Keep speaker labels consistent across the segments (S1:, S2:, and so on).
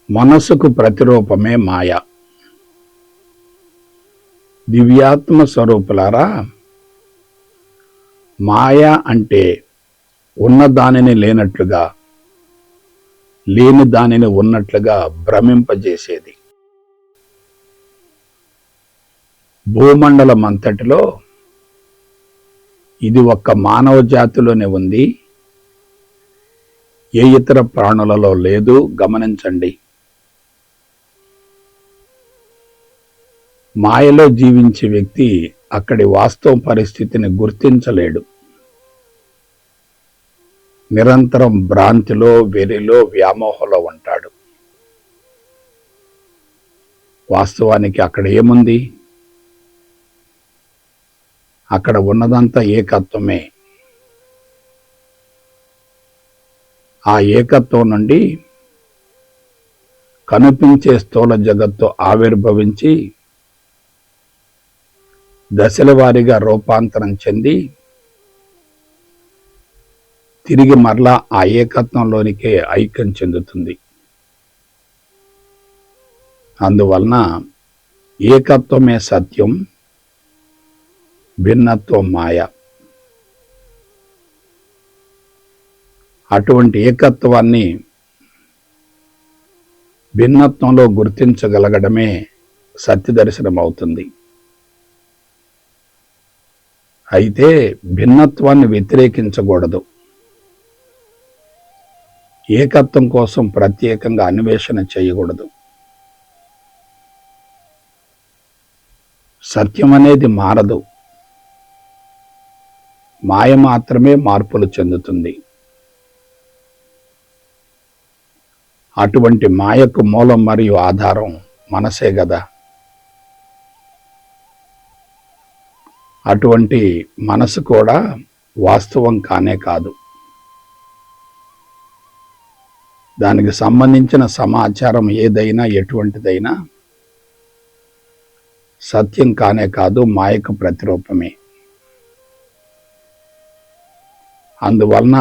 S1: మనసుకు ప్రతిరూపమే మాయ. దివ్యాత్మ స్వరూపులారా, మాయ అంటే ఉన్న దానిని లేనట్లుగా, లేని దానిని ఉన్నట్లుగా భ్రమింపజేసేది. భూమండలం అంతటిలో ఇది ఒక్క మానవ జాతిలోనే ఉంది, ఏ ఇతర ప్రాణులలో లేదు. గమనించండి. మాయలో జీవించే వ్యక్తి అక్కడి వాస్తవ పరిస్థితిని గుర్తించలేడు. నిరంతరం భ్రాంతిలో, వెర్రిలో, వ్యామోహంలో ఉంటాడు. వాస్తవానికి అక్కడ ఏముంది? అక్కడ ఉన్నదంతా ఏకత్వమే. ఆ ఏకత్వం నుండి కనిపించే స్థూల జగత్తు ఆవిర్భవించి దశల వారీగా రూపాంతరం చెంది తిరిగి మరలా ఆ ఏకత్వంలోనికే ఐక్యం చెందుతుంది. అందువలన ఏకత్వమే సత్యం, భిన్నత్వం మాయ. అటువంటి ఏకత్వాన్ని భిన్నత్వంలో గుర్తించగలగడమే సత్యదర్శనం అవుతుంది. అయితే భిన్నత్వాన్ని వ్యతిరేకించకూడదు. ఏకత్వం కోసం ప్రత్యేకంగా అన్వేషణ చేయకూడదు. సత్యం అనేది మారదు, మాయ మాత్రమే మార్పులు చెందుతుంది. అటువంటి మాయకు మూలం మరియు ఆధారం మనసే గదా. అటువంటి మనసు కూడా వాస్తవం కానే కాదు. దానికి సంబంధించిన సమాచారం ఏదైనా, ఎటువంటిదైనా సత్యం కానే కాదు, మాయకు ప్రతిరూపమే. అందువలన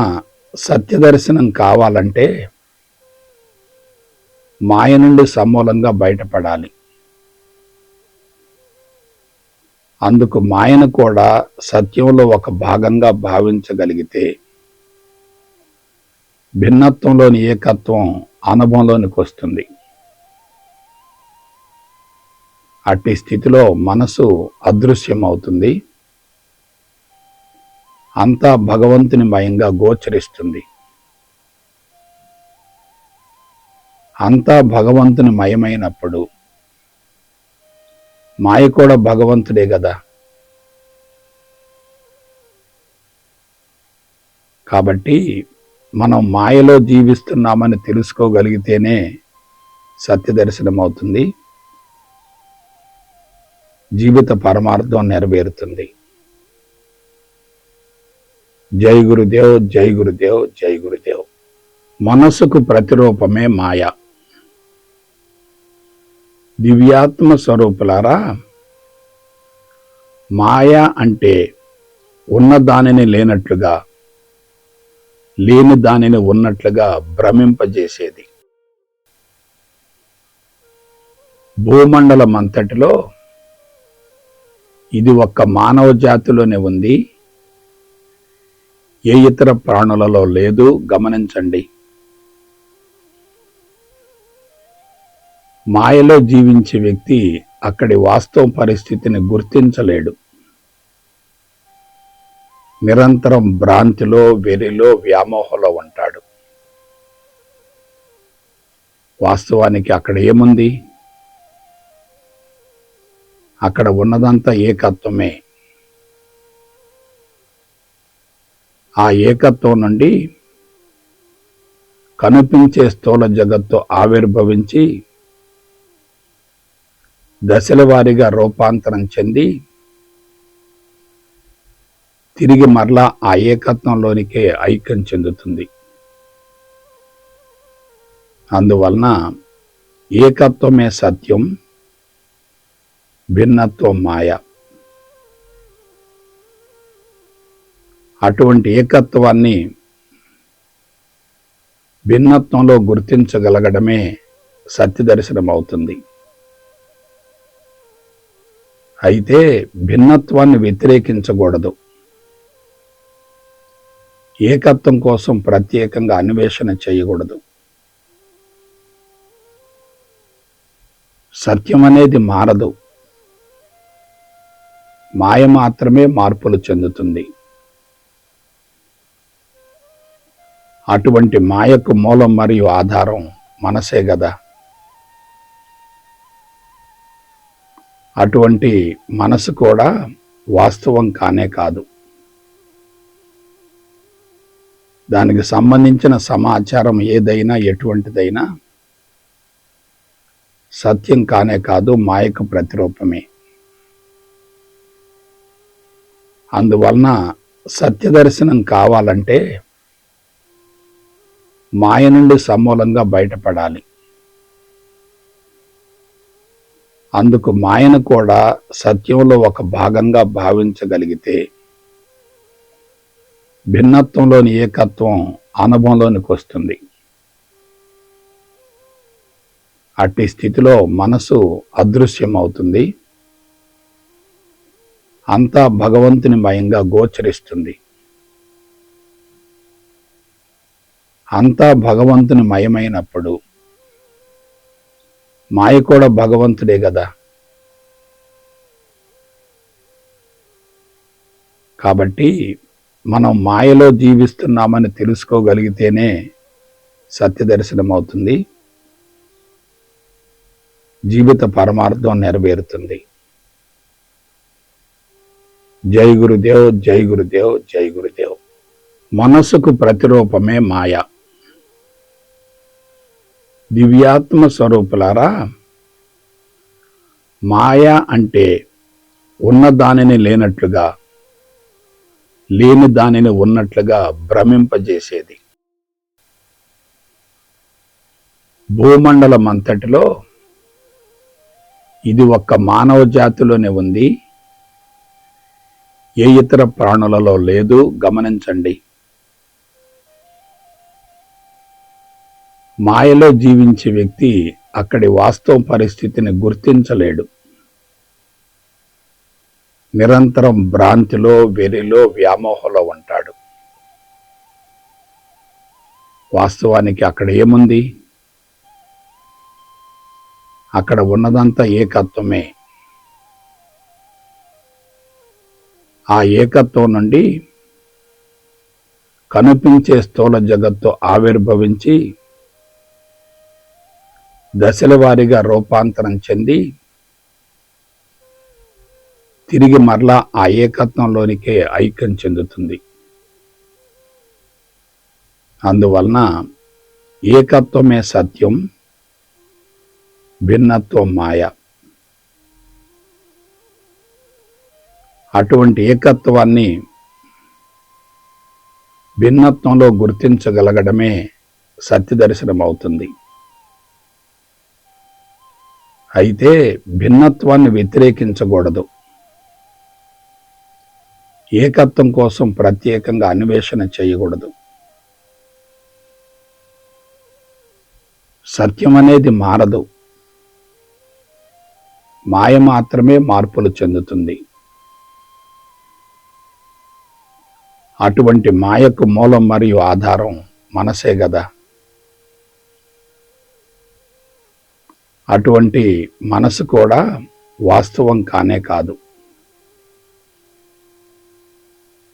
S1: సత్యదర్శనం కావాలంటే మాయ నుండి సమూలంగా బయటపడాలి. అందుకు మాయను కూడా సత్యంలో ఒక భాగంగా భావించగలిగితే భిన్నత్వంలోని ఏకత్వం అనుభవంలోనికి వస్తుంది. అట్టి స్థితిలో మనసు అదృశ్యమవుతుంది, అంతా భగవంతుని మయంగా గోచరిస్తుంది. అంతా భగవంతుని మయమైనప్పుడు మాయ కూడా భగవంతుడే కదా. కాబట్టి మనం మాయలో జీవిస్తున్నామని తెలుసుకోగలిగితేనే సత్యదర్శనం అవుతుంది, జీవిత పరమార్థం నెరవేరుతుంది. జై గురుదేవ్, జై గురుదేవ్, జై గురుదేవ్. మనసుకు ప్రతిరూపమే మాయ. దివ్యాత్మ స్వరూపులారా, మాయ అంటే ఉన్న దానిని లేనట్లుగా, లేని దానిని ఉన్నట్లుగా భ్రమింపజేసేది. భూమండలం అంతటిలో ఇది ఒక్క మానవ జాతిలోనే ఉంది, ఏ ఇతర ప్రాణులలో లేదు. గమనించండి. మాయలో జీవించే వ్యక్తి అక్కడి వాస్తవ పరిస్థితిని గుర్తించలేడు. నిరంతరం భ్రాంతిలో, వెర్రిలో, వ్యామోహంలో ఉంటాడు. వాస్తవానికి అక్కడ ఏముంది? అక్కడ ఉన్నదంతా ఏకత్వమే. ఆ ఏకత్వం నుండి కనిపించే స్థూల జగత్తు ఆవిర్భవించి దశల వారీగా రూపాంతరం చెంది తిరిగి మరలా ఆ ఏకత్వంలోనికే ఐక్యం చెందుతుంది. అందువలన ఏకత్వమే సత్యం, భిన్నత్వం మాయ. అటువంటి ఏకత్వాన్ని భిన్నత్వంలో గుర్తించగలగడమే సత్యదర్శనం అవుతుంది. అయితే భిన్నత్వాన్ని వ్యతిరేకించకూడదు. ఏకత్వం కోసం ప్రత్యేకంగా అన్వేషణ చేయకూడదు. సత్యం అనేది మారదు, మాయ మాత్రమే మార్పులు చెందుతుంది. అటువంటి మాయకు మూలం మరియు ఆధారం మనసే గదా. అటువంటి మనసు కూడా వాస్తవం కానే కాదు. దానికి సంబంధించిన సమాచారం ఏదైనా ఎటువంటిదైనా సత్యం కానే కాదు, మాయకు ప్రతిరూపమే. అందువలన సత్యదర్శనం కావాలంటే మాయ నుండి సమూలంగా బయటపడాలి. అందుకు మాయను కూడా సత్యంలో ఒక భాగంగా భావించగలిగితే భిన్నత్వంలోని ఏకత్వం అనుభవంలోనికి వస్తుంది. అట్టి స్థితిలో మనసు అదృశ్యమవుతుంది, అంతా భగవంతుని మయంగా గోచరిస్తుంది. అంతా భగవంతుని మయమైనప్పుడు మాయ కూడా భగవంతుడే కదా. కాబట్టి మనం మాయలో జీవిస్తున్నామని తెలుసుకోగలిగితేనే సత్యదర్శనం అవుతుంది, జీవిత పరమార్థం నెరవేరుతుంది. జై గురుదేవ్, జై గురుదేవ్, జై గురుదేవ్. మనసుకు ప్రతిరూపమే మాయ. దివ్యాత్మ స్వరూపులారా, మాయ అంటే ఉన్న దానిని లేనట్లుగా, లేని దానిని ఉన్నట్లుగా భ్రమింపజేసేది. భూమండలం అంతటిలో ఇది ఒక్క మానవ జాతిలోనే ఉంది, ఏ ఇతర ప్రాణులలో లేదు. గమనించండి. మాయలో జీవించే వ్యక్తి అక్కడి వాస్తవ పరిస్థితిని గుర్తించలేడు. నిరంతరం భ్రాంతిలో, వెరిలో, వ్యామోహంలో ఉంటాడు. వాస్తవానికి అక్కడ ఏముంది? అక్కడ ఉన్నదంతా ఏకత్వమే. ఆ ఏకత్వం నుండి కనిపించే స్థూల జగత్తు ఆవిర్భవించి దశల వారీగా రూపాంతరం చెంది తిరిగి మరలా ఆ ఏకత్వంలోనికే ఐక్యం చెందుతుంది. అందువలన ఏకత్వమే సత్యం, భిన్నత్వం మాయ. అటువంటి ఏకత్వాన్ని భిన్నత్వంలో గుర్తించగలగడమే సత్యదర్శనం అవుతుంది. అయితే భిన్నత్వాన్ని వ్యతిరేకించకూడదు. ఏకత్వం కోసం ప్రత్యేకంగా అన్వేషణ చేయకూడదు. సత్యం అనేది మారదు, మాయ మాత్రమే మార్పులు చెందుతుంది. అటువంటి మాయకు మూలం మరియు ఆధారం మనసే గదా. అటువంటి మనసు కూడా వాస్తవం కానే కాదు.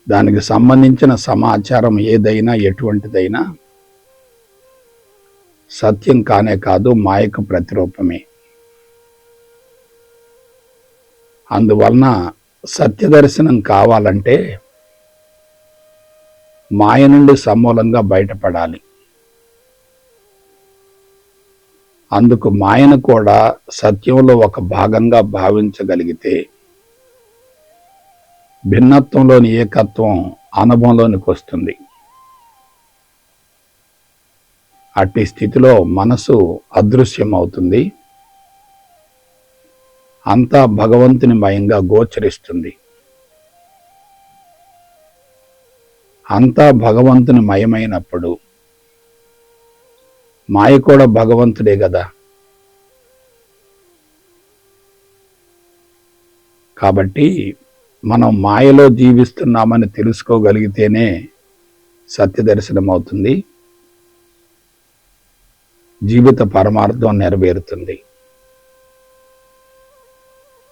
S1: దానికి సంబంధించిన సమాచారం ఏదైనా ఎటువంటిదైనా సత్యం కానే కాదు, మాయకు ప్రతిరూపమే. అందువలన సత్యదర్శనం కావాలంటే మాయ నుండి సమూలంగా బయటపడాలి. అందుకు మాయను కూడా సత్యంలో ఒక భాగంగా భావించగలిగితే భిన్నత్వంలోని ఏకత్వం అనుభవంలోనికి వస్తుంది. అట్టి స్థితిలో మనసు అదృశ్యమవుతుంది, అంతా భగవంతుని మయంగా గోచరిస్తుంది. అంతా భగవంతుని మయమైనప్పుడు మాయ కూడా భగవంతుడే కదా. కాబట్టి మనం మాయలో జీవిస్తున్నామని తెలుసుకోగలిగితేనే సత్యదర్శనం అవుతుంది, జీవిత పరమార్థం నెరవేరుతుంది.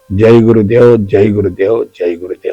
S1: జై గురుదేవ్, జై గురుదేవ్, జై గురుదేవ్.